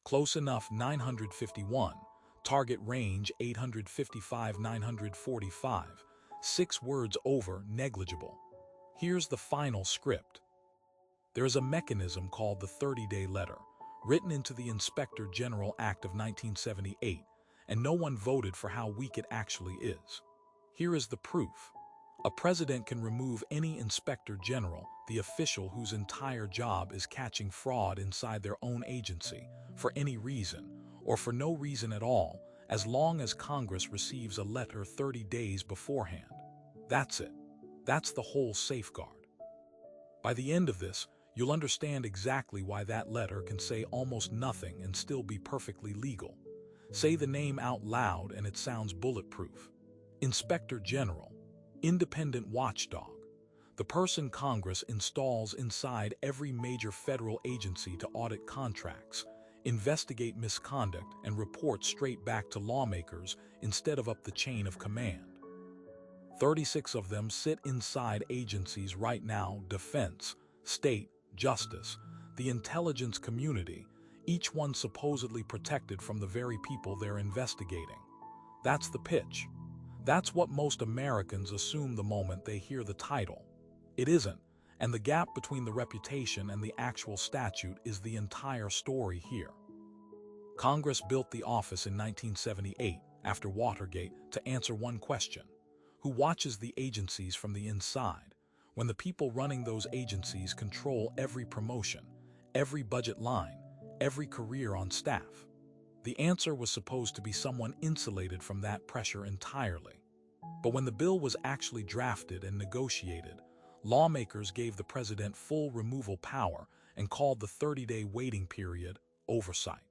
Close enough 951. Target range 855-945. 6 words over negligible. Here's the final script. There is a mechanism called the 30-day letter, written into the Inspector General Act of 1978, and no one voted for how weak it actually is. Here is the proof. A president can remove any inspector general, the official whose entire job is catching fraud inside their own agency, for any reason, or for no reason at all, as long as Congress receives a letter 30 days beforehand. That's it. That's the whole safeguard. By the end of this, you'll understand exactly why that letter can say almost nothing and still be perfectly legal. Say the name out loud and it sounds bulletproof. Inspector General. Independent watchdog. The person Congress installs inside every major federal agency to audit contracts, investigate misconduct, and report straight back to lawmakers instead of up the chain of command. 36 of them sit inside agencies right now: defense, state, justice, the intelligence community, each one supposedly protected from the very people they're investigating. That's the pitch. That's what most Americans assume the moment they hear the title. It isn't, and the gap between the reputation and the actual statute is the entire story here. Congress built the office in 1978, after Watergate, to answer one question: who watches the agencies from the inside, when the people running those agencies control every promotion, every budget line, every career on staff? The answer was supposed to be someone insulated from that pressure entirely. But when the bill was actually drafted and negotiated, lawmakers gave the president full removal power and called the 30-day waiting period oversight.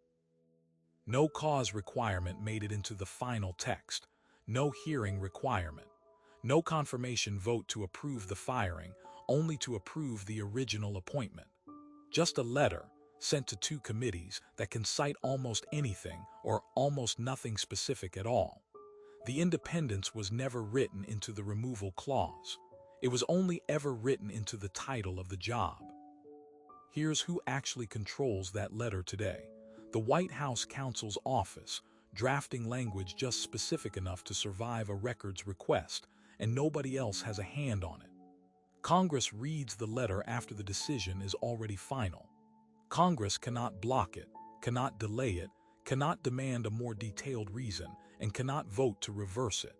No cause requirement made it into the final text, no hearing requirement, no confirmation vote to approve the firing, only to approve the original appointment. Just a letter sent to 2 committees that can cite almost anything or almost nothing specific at all. The independence was never written into the removal clause. It was only ever written into the title of the job. Here's who actually controls that letter today: the White House counsel's office, drafting language just specific enough to survive a records request, and nobody else has a hand on it. Congress reads the letter after the decision is already final. Congress cannot block it, cannot delay it, cannot demand a more detailed reason, and cannot vote to reverse it.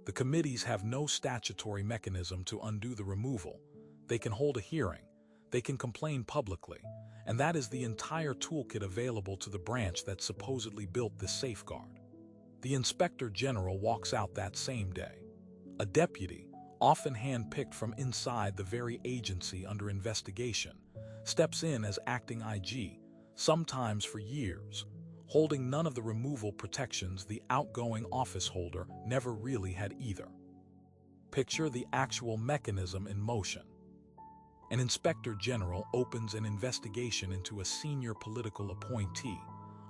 The committees have no statutory mechanism to undo the removal. They can hold a hearing, they can complain publicly, and that is the entire toolkit available to the branch that supposedly built this safeguard. The Inspector General walks out that same day. A deputy, often hand-picked from inside the very agency under investigation, steps in as acting IG, sometimes for years, holding none of the removal protections the outgoing office holder never really had either. Picture the actual mechanism in motion. An inspector general opens an investigation into a senior political appointee,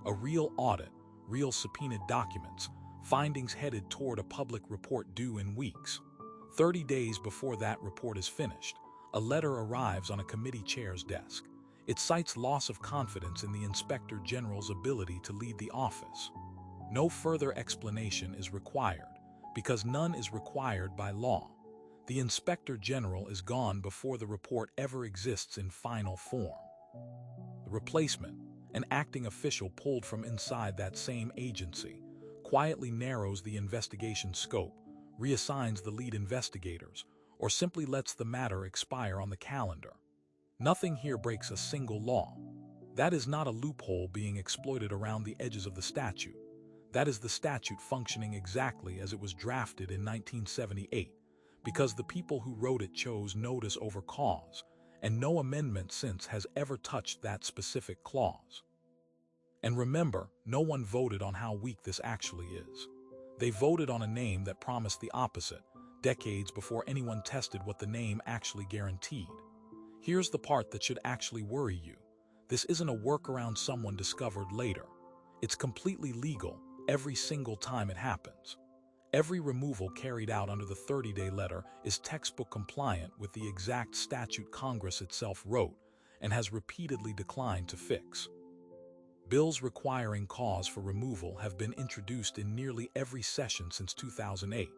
a real audit, real subpoenaed documents, findings headed toward a public report due in weeks. 30 days before that report is finished, a letter arrives on a committee chair's desk. It cites loss of confidence in the Inspector General's ability to lead the office. No further explanation is required, because none is required by law. The Inspector General is gone before the report ever exists in final form. The replacement, an acting official pulled from inside that same agency, quietly narrows the investigation scope, reassigns the lead investigators, or simply lets the matter expire on the calendar. Nothing here breaks a single law. That is not a loophole being exploited around the edges of the statute. That is the statute functioning exactly as it was drafted in 1978, because the people who wrote it chose notice over cause, and no amendment since has ever touched that specific clause. And remember, no one voted on how weak this actually is. They voted on a name that promised the opposite, decades before anyone tested what the name actually guaranteed. Here's the part that should actually worry you. This isn't a workaround someone discovered later. It's completely legal every single time it happens. Every removal carried out under the 30-day letter is textbook compliant with the exact statute Congress itself wrote and has repeatedly declined to fix. Bills requiring cause for removal have been introduced in nearly every session since 2008.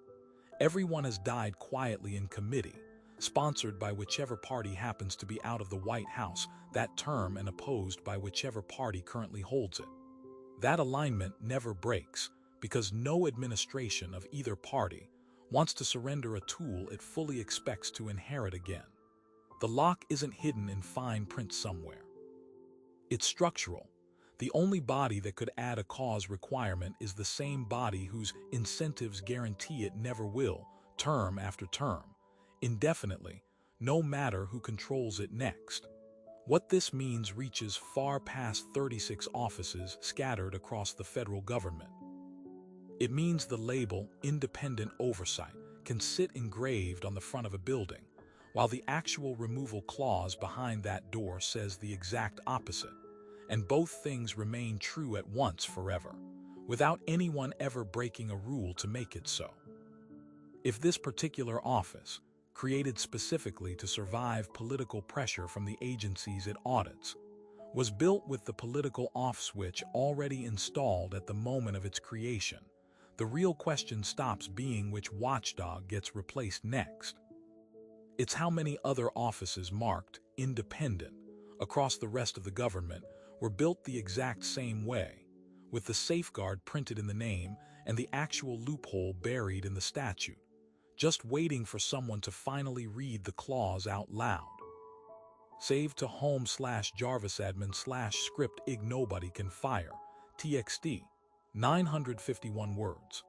Everyone has died quietly in committee, sponsored by whichever party happens to be out of the White House that term and opposed by whichever party currently holds it. That alignment never breaks because no administration of either party wants to surrender a tool it fully expects to inherit again. The lock isn't hidden in fine print somewhere. It's structural. The only body that could add a cause requirement is the same body whose incentives guarantee it never will, term after term, indefinitely, no matter who controls it next. What this means reaches far past 36 offices scattered across the federal government. It means the label independent oversight can sit engraved on the front of a building, while the actual removal clause behind that door says the exact opposite. And both things remain true at once forever, without anyone ever breaking a rule to make it so. If this particular office, created specifically to survive political pressure from the agencies it audits, was built with the political off switch already installed at the moment of its creation, the real question stops being which watchdog gets replaced next. It's how many other offices marked independent across the rest of the government were built the exact same way, with the safeguard printed in the name and the actual loophole buried in the statute, just waiting for someone to finally read the clause out loud. Save to home/jarvisadmin/script ig nobody can fire, txt, 951 words.